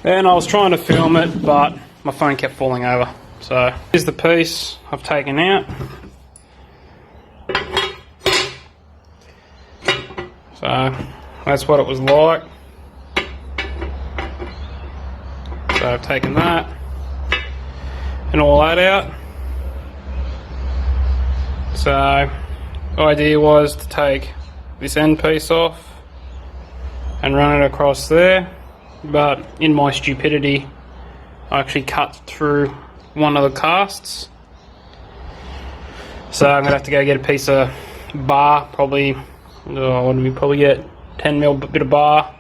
And I was trying to film it, but my phone kept falling over. So here's the piece I've taken out. So that's what it was like. So I've taken that and all that out. So the idea was to take this end piece off and run it across there, but in my stupidity I actually cut through one of the casts. So I'm gonna have to go get a piece of bar, probably, what do we probably get, 10mm bit of bar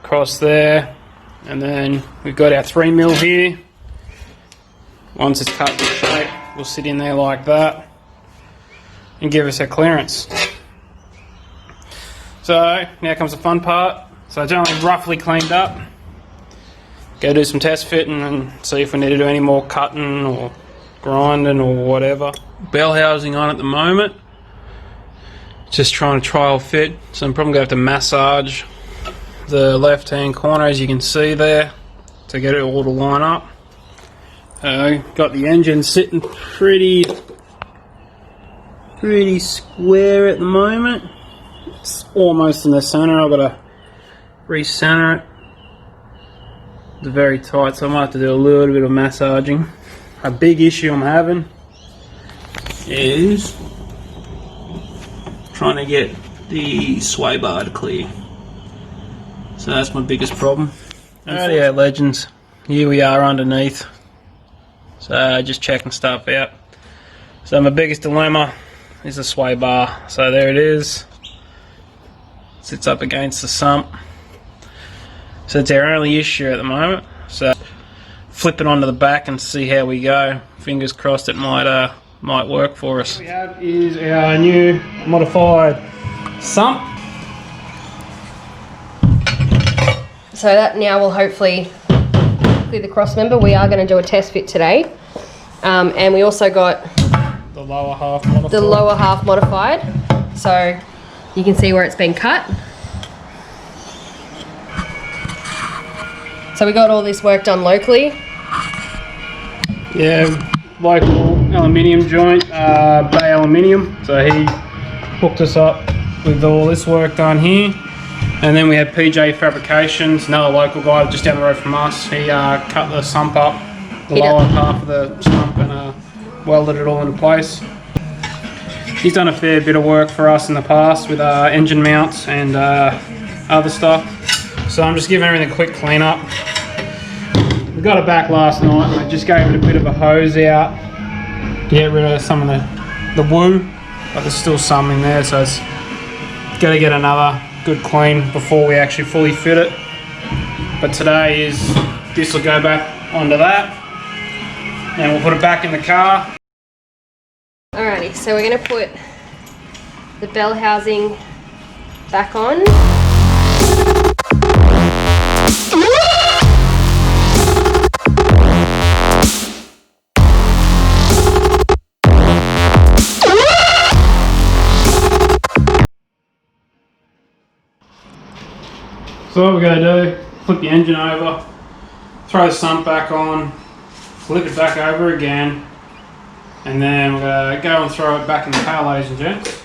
across there, and then we've got our 3mm here. Once it's cut to shape, we'll sit in there like that and give us our clearance. So now comes the fun part. So it's only roughly cleaned up. Go do some test fitting and see if we need to do any more cutting or grinding or whatever. Bell housing on at the moment. Just trying to trial fit. So I'm probably going to have to massage the left hand corner, as you can see there, to get it all to line up. Got the engine sitting pretty square at the moment. It's almost in the center. I've got to recenter it. It's very tight, so I might have to do a little bit of massaging. A big issue I'm having is trying to get the sway bar to clear. So that's my biggest problem. Alrighty, legends. Here we are underneath. So just checking stuff out. So my biggest dilemma is the sway bar. So there it is. Sits up against the sump. So it's our only issue at the moment. So flip it onto the back and see how we go. Fingers crossed it might work for us. What we have is our new modified sump. So that now will hopefully clear the cross member. We are going to do a test fit today. And we also got the lower half modified. The lower half modified. So you can see where it's been cut. So we got all this work done locally. Yeah, local aluminium joint, Bay Aluminium. So he hooked us up with all this work done here. And then we had PJ Fabrications, another local guy just down the road from us. He cut the sump up, the lower half of the sump, and welded it all into place. He's done a fair bit of work for us in the past with engine mounts and other stuff. So I'm just giving everything a quick clean up. We got it back last night. I just gave it a bit of a hose out to get rid of some of the woo, but there's still some in there, so it's got to get another good clean before we actually fully fit it. But today this will go back onto that, and we'll put it back in the car. Alrighty, so we're going to put the bell housing back on. So what we're going to do, flip the engine over, throw the sump back on, flip it back over again, and then we're going to go and throw it back in the car, ladies and gents.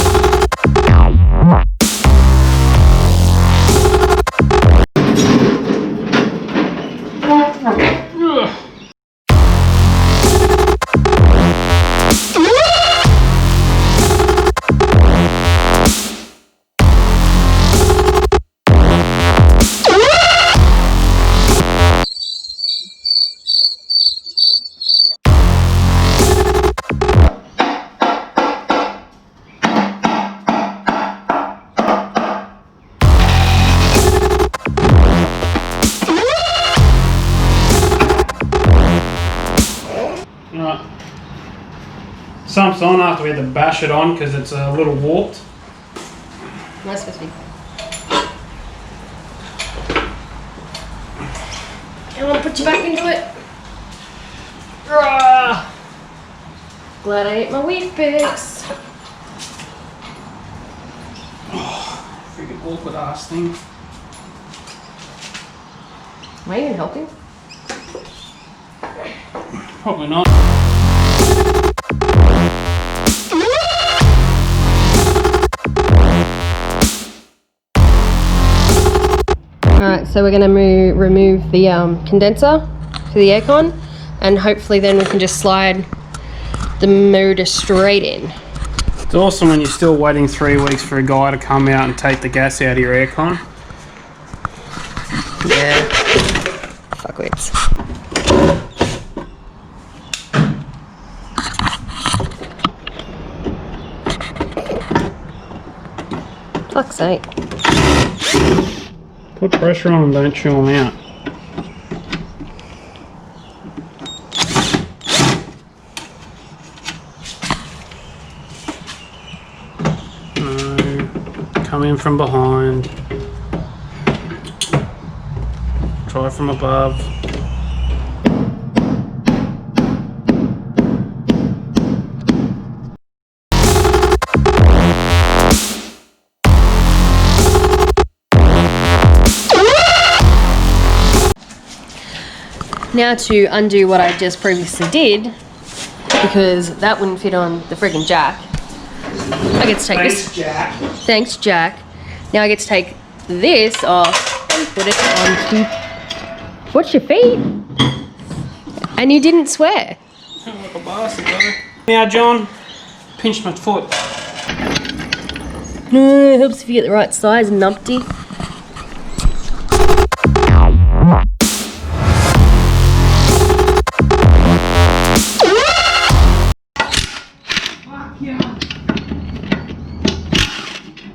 Right. Sump's on after we had to bash it on because it's a little warped. That's supposed to be. I want to put you back into it. Rah! Glad I ate my wheat bix. Oh, freaking awkward ass thing. Am I even helping? Probably not. Alright, so we're going to remove the condenser for the aircon, and hopefully then we can just slide the motor straight in. It's awesome when you're still waiting 3 weeks for a guy to come out and take the gas out of your aircon. Yeah. Fuckwits. Fuck's sake. Put pressure on them, don't chew them out. No, come in from behind. Try from above. Now to undo what I just previously did, because that wouldn't fit on the friggin' jack. I get to take this. Jack. Thanks, Jack. Now I get to take this off and put it onto. What's your feet? And you didn't swear. Like a bastard, brother. Now, John, pinch my foot. It helps if you get the right size, numpty.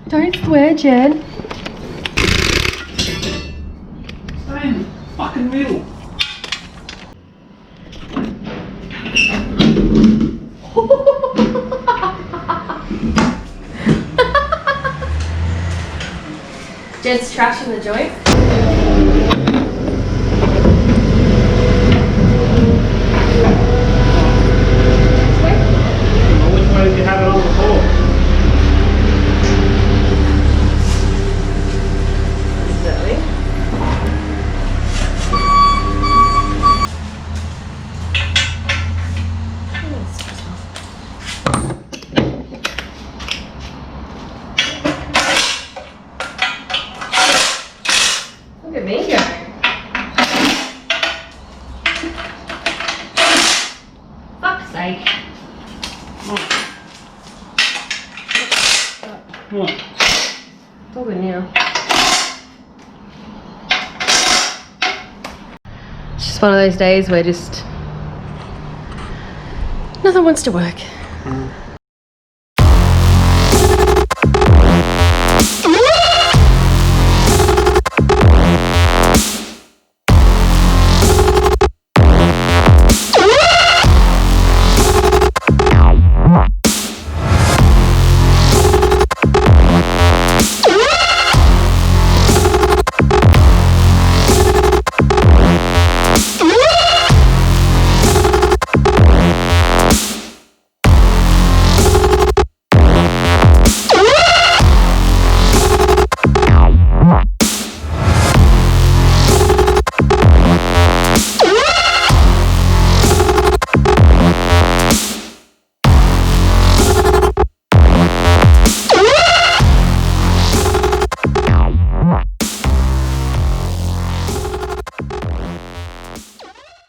Don't swear, Jen. Stay in the fucking middle. Jen's trashing the joint. Which way did you have it on before? Look at me go. Fuck's sake. What? It's all good now. It's just one of those days where just nothing wants to work.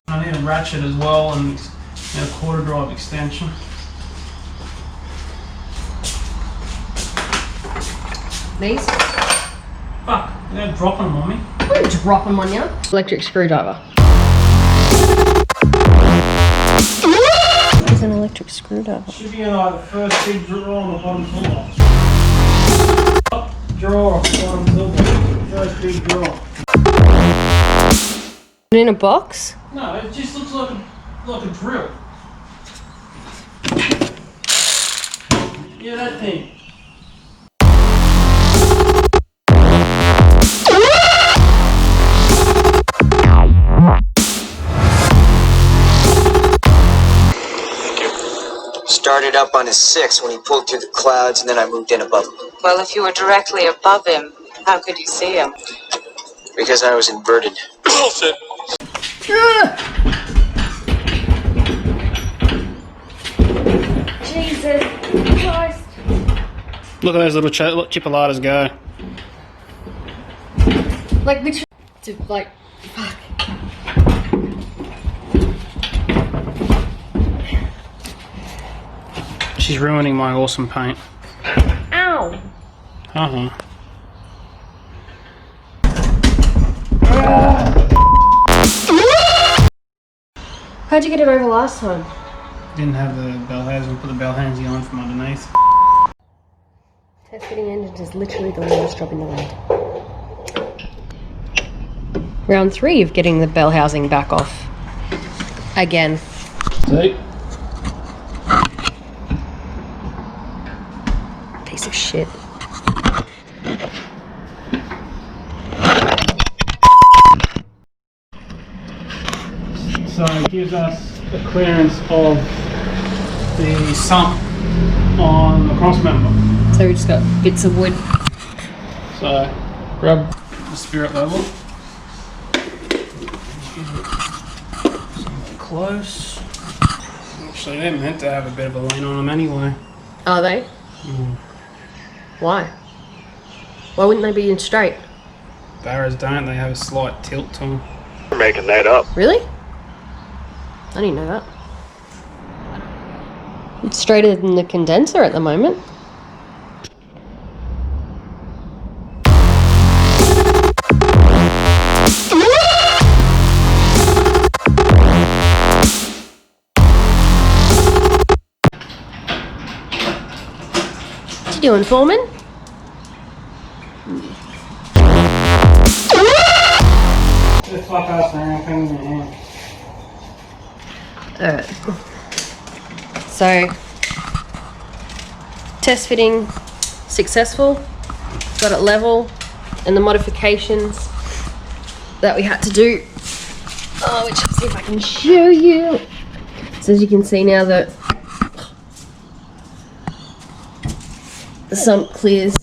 I need a ratchet as well and a quarter drive extension. These? Fuck, they're dropping them on me. I'm gonna drop them on you. Electric screwdriver. It's an electric screwdriver. Should be in like the first big drawer on the bottom toolbox. Top drawer, bottom toolbox. First big drawer. In a box? No, it just looks like a drill. Yeah, that thing. Started up on his 6 when he pulled through the clouds, and then I moved in above him. Well, if you were directly above him, how could you see him? Because I was inverted. Bullshit. Jesus Christ. Look at those little chipolatas go. Like, literally, like, fuck. She's ruining my awesome paint. Ow. Uh-huh. How'd you get it over last time? Didn't have the bell housing, put the bell housing on from underneath. Test fitting engines is literally the lowest job in the world. Round 3 of getting the bell housing back off. Again. See? Piece of shit. So it gives us the clearance of the sump on the cross member. So we just got bits of wood. So grab the spirit level. Somewhere close. Actually, they're meant to have a bit of a lean on them anyway. Are they? Mm. Why? Why wouldn't they be in straight? Barras don't, they have a slight tilt to them. You're making that up. Really? I didn't know that. It's straighter than the condenser at the moment. What you doing, Foreman? Just fuck us and everything in your hand. Alright. So, test fitting successful, got it level, and the modifications that we had to do, which I'll see if I can show you. So as you can see now that the sump clears.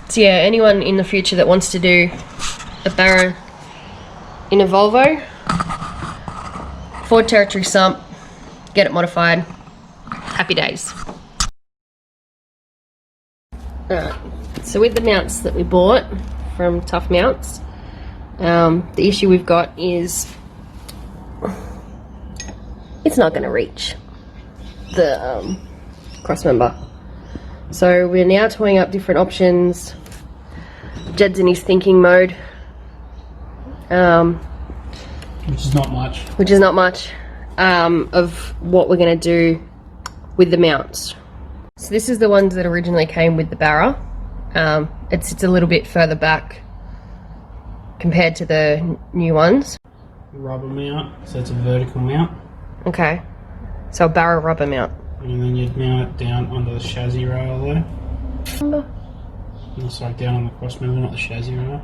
So yeah, anyone in the future that wants to do a Barra in a Volvo, Ford Territory sump, get it modified, happy days. Alright, so with the mounts that we bought from Tough Mounts, the issue we've got is it's not going to reach the cross member. So we're now toying up different options. Jed's in his thinking mode. Which is not much. Which is not much, of what we're going to do with the mounts. So this is the ones that originally came with the Barra. It sits a little bit further back compared to the new ones. Rubber mount, so it's a vertical mount. Okay, so a Barra rubber mount. And then you'd mount it down onto the chassis rail there. No, sorry, down on the cross member, not the chassis rail.